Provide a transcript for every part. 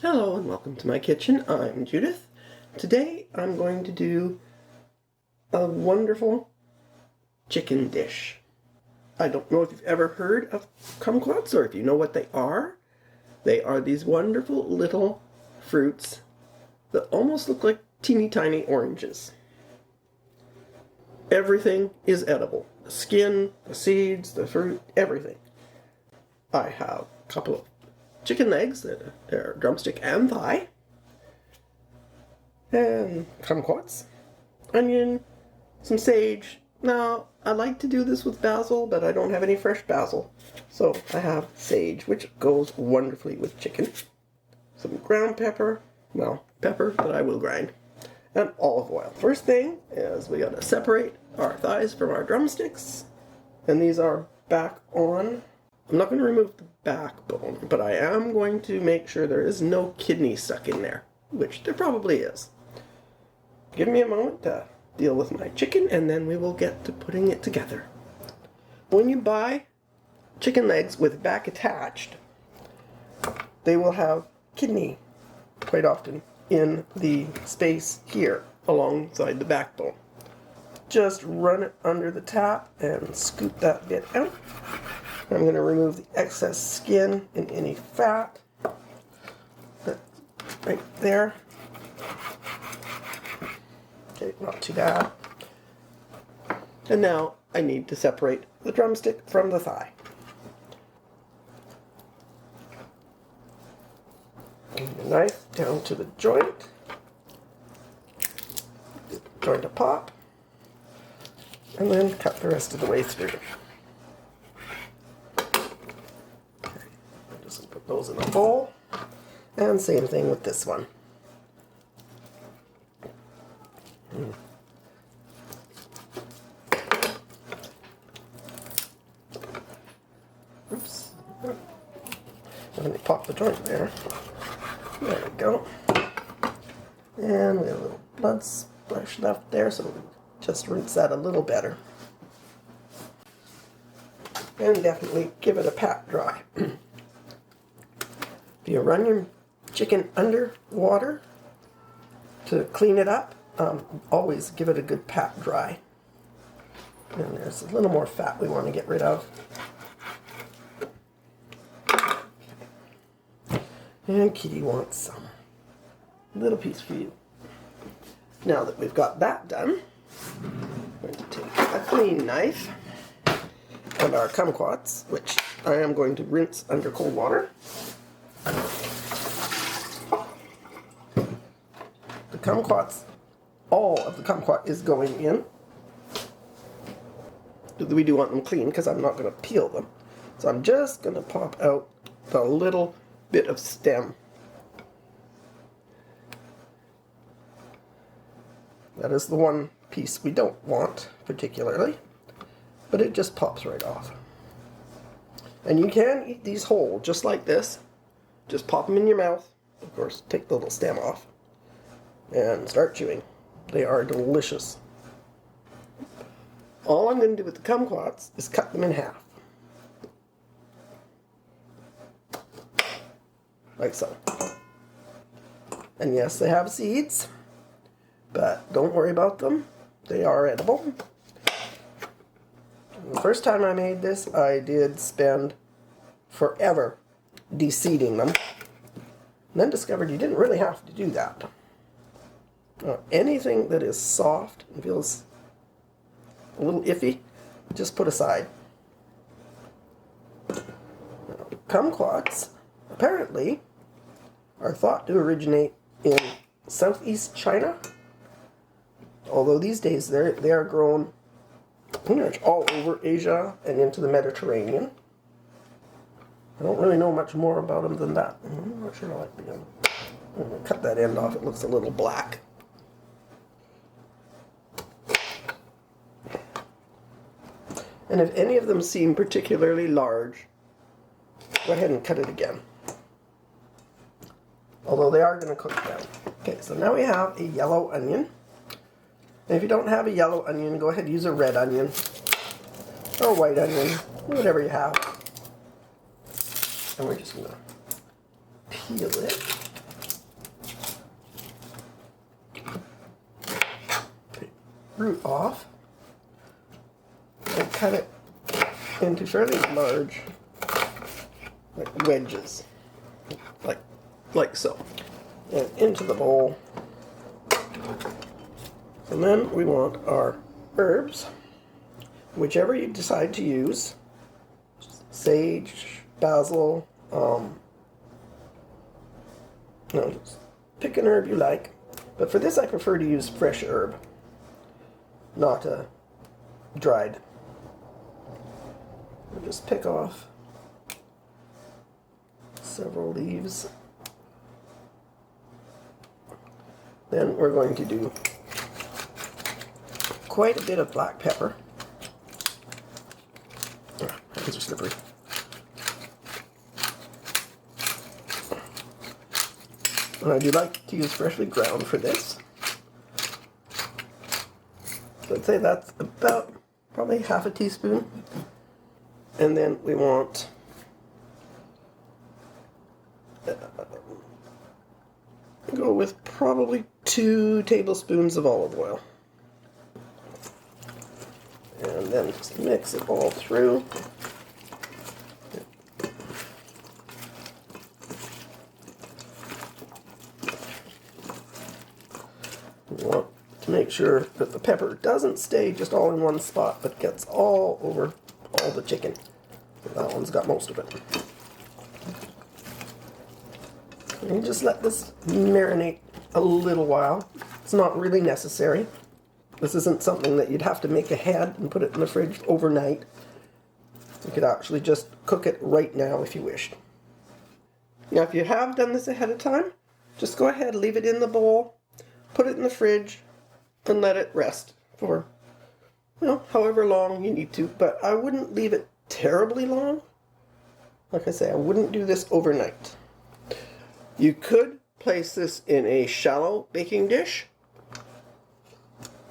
Hello and welcome to my kitchen. I'm Judith. Today I'm going to do a wonderful chicken dish. I don't know if you've ever heard of kumquats or if you know what they are. They are these wonderful little fruits that almost look like teeny tiny oranges. Everything is edible. The skin, the seeds, the fruit, everything. I have a couple of chicken legs that are drumstick and thigh, and kumquats, onion, some sage. Now, I like to do this with basil, but I don't have any fresh basil, so I have sage, which goes wonderfully with chicken. Some ground pepper, well, pepper that I will grind, and olive oil. First thing is we gotta separate our thighs from our drumsticks, and these are back on. I'm not going to remove the backbone, but I am going to make sure there is no kidney stuck in there, which there probably is. Give me a moment to deal with my chicken, and then we will get to putting it together. When you buy chicken legs with back attached, they will have kidney quite often in the space here alongside the backbone. Just run it under the tap and scoop that bit out. I'm going to remove the excess skin and any fat. That's right there. Okay, not too bad. And now I need to separate the drumstick from the thigh. Bring the knife down to the joint. Joint a pop. And then cut the rest of the way through. Put those in a bowl, and same thing with this one. Oops. Let me pop the joint there. There we go. And we have a little blood splash left there, so we'll just rinse that a little better. And definitely give it a pat dry. If you run your chicken under water to clean it up, always give it a good pat dry. And there's a little more fat we want to get rid of. And Kitty wants some. Little piece for you. Now that we've got that done, I'm going to take a clean knife and our kumquats, which I am going to rinse under cold water. The kumquats, all of the kumquat is going in. We do want them clean because I'm not going to peel them. So I'm just going to pop out the little bit of stem. That is the one piece we don't want particularly, but it just pops right off. And you can eat these whole, just like this. Just pop them in your mouth. Of course, take the little stem off and start chewing. They are delicious. All I'm going to do with the kumquats is cut them in half. Like so. And yes, they have seeds, but don't worry about them. They are edible. The first time I made this, I did spend forever de-seeding them. And then discovered you didn't really have to do that. Anything that is soft and feels a little iffy, just put aside. Kumquats apparently are thought to originate in Southeast China, although these days they are grown pretty much all over Asia and into the Mediterranean. I don't really know much more about them than that. I'm not sure I like the end. I'm going to cut that end off. It looks a little black. And if any of them seem particularly large, go ahead and cut it again. Although they are going to cook down. Okay, so now we have a yellow onion. And if you don't have a yellow onion, go ahead and use a red onion. Or a white onion. Whatever you have. And we're just going to peel it. root off and cut it into fairly large, like wedges, like so, and into the bowl. And then we want our herbs, whichever you decide to use, sage, basil, just pick an herb you like. But for this I prefer to use fresh herb, not dried. We'll just pick off several leaves. Then we're going to do quite a bit of black pepper. Hands are slippery. And I do like to use freshly ground for this. So I'd say that's about probably half a teaspoon. And then we want go with probably 2 tablespoons of olive oil. And then just mix it all through. You want to make sure that the pepper doesn't stay just all in one spot, but gets all over all the chicken. That one's got most of it. And you just let this marinate a little while. It's not really necessary. This isn't something that you'd have to make ahead and put it in the fridge overnight. You could actually just cook it right now if you wished. Now if you have done this ahead of time, just go ahead, leave it in the bowl, put it in the fridge, and let it rest for, however long you need to. But I wouldn't leave it terribly long. Like I say, I wouldn't do this overnight. You could place this in a shallow baking dish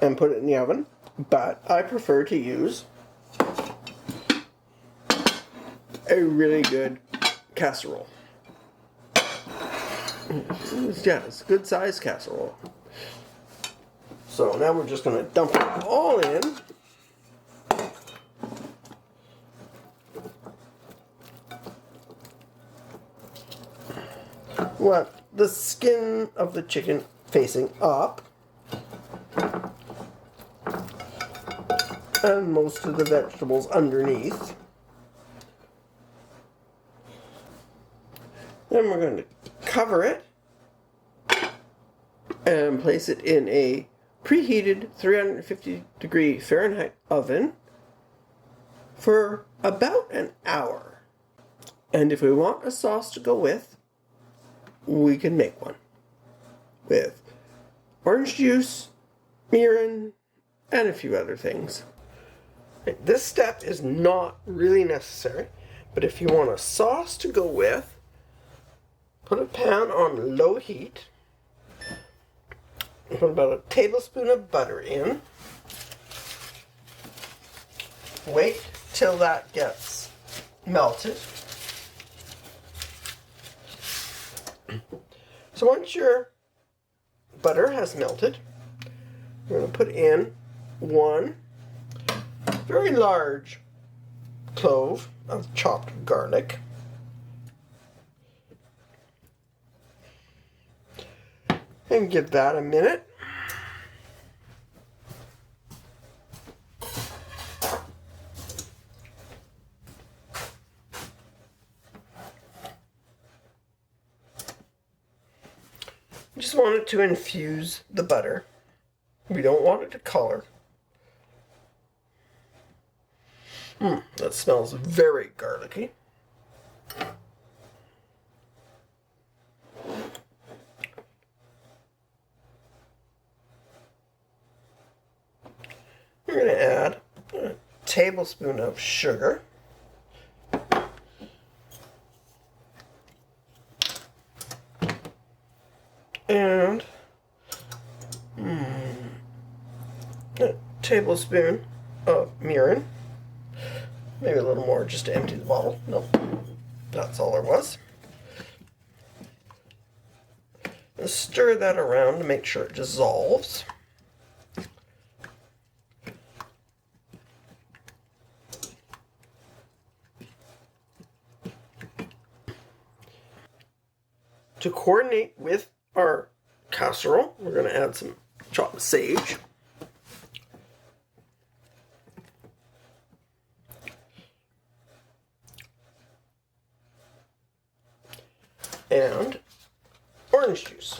and put it in the oven, but I prefer to use a really good casserole. Yeah, it's a good sized casserole. So now we're just going to dump it all in. Want the skin of the chicken facing up, and most of the vegetables underneath. Then we're going to cover it and place it in a preheated 350 Fahrenheit oven for about an hour. And if we want a sauce to go with, we can make one with orange juice, mirin, and a few other things. This step is not really necessary, but if you want a sauce to go with, put a pan on low heat, put about a tablespoon of butter in, wait till that gets melted. So once your butter has melted, we're going to put in 1 very large clove of chopped garlic, and give that a minute. Just want it to infuse the butter. We don't want it to color. That smells very garlicky. We're going to add a tablespoon of sugar. And a tablespoon of mirin. Maybe a little more just to empty the bottle. Nope, that's all there was. And stir that around to make sure it dissolves. To coordinate with our casserole, we're going to add some chopped sage. And orange juice.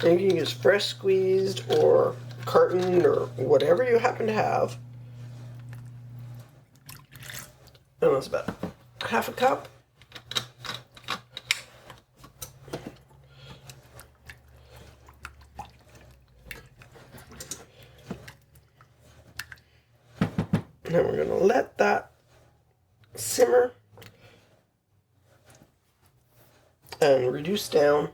And you can use fresh squeezed or carton or whatever you happen to have. And that's about half a cup. And then we're going to let that simmer and reduce down,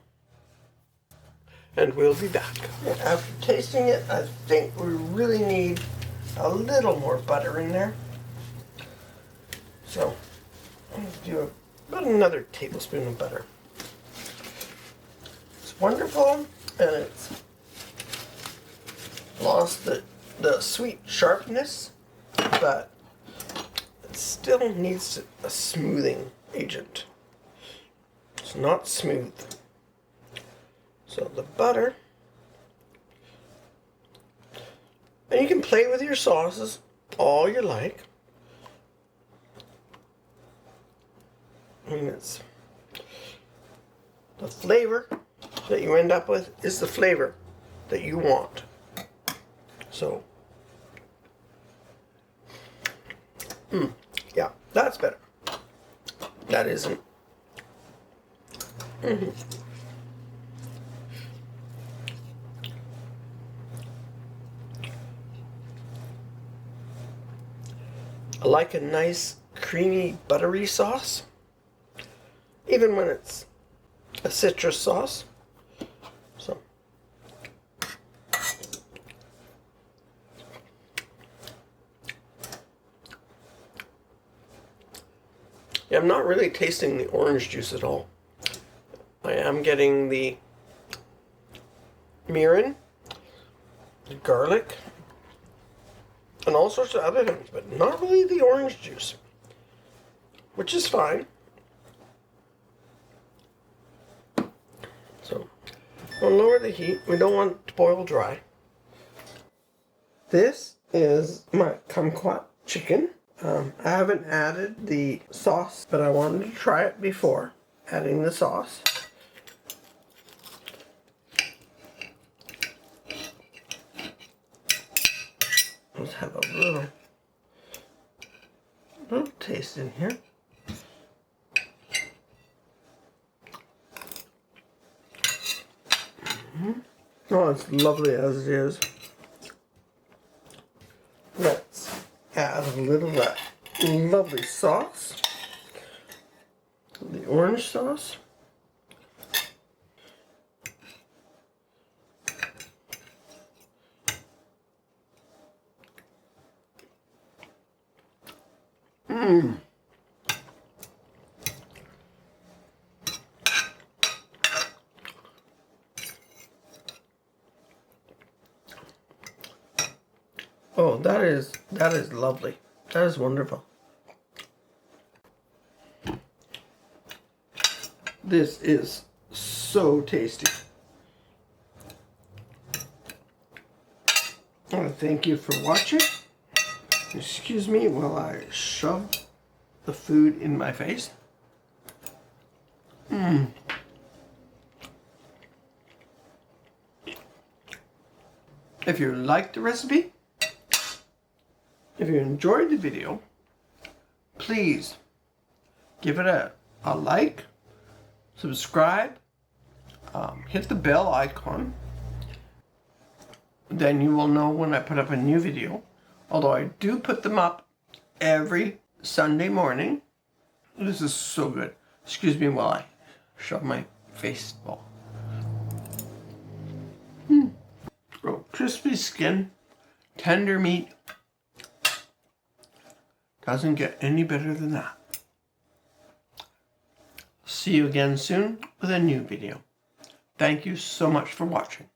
and we'll be back. After tasting it, I think we really need a little more butter in there. So I'm going to do about another tablespoon of butter. It's wonderful, and it's lost the sweet sharpness, but it still needs a smoothing agent. It's not smooth. So the butter, and you can play with your sauces all you like. I mean, it's the flavor that you end up with is the flavor that you want. So, yeah, that's better. That isn't. I like a nice creamy buttery sauce, even when it's a citrus sauce. So yeah, I'm not really tasting the orange juice at all. I am getting the mirin, the garlic, and all sorts of other things, but not really the orange juice, which is fine. So we'll lower the heat. We don't want it to boil dry. This is my Kumquat chicken. I haven't added the sauce, but I wanted to try it before adding the sauce. Let's have a little taste in here. Oh, it's lovely as it is. Let's add a little of that lovely sauce, the orange sauce. Oh, that is lovely. That is wonderful. This is so tasty. I want to thank you for watching. Excuse me while I shove the food in my face. If you liked the recipe, if you enjoyed the video, please give it a like, subscribe, hit the bell icon. Then you will know when I put up a new video. Although I do put them up every Sunday morning. This is so good. Excuse me while I shove my face ball. Oh, crispy skin, tender meat. Doesn't get any better than that. See you again soon with a new video. Thank you so much for watching.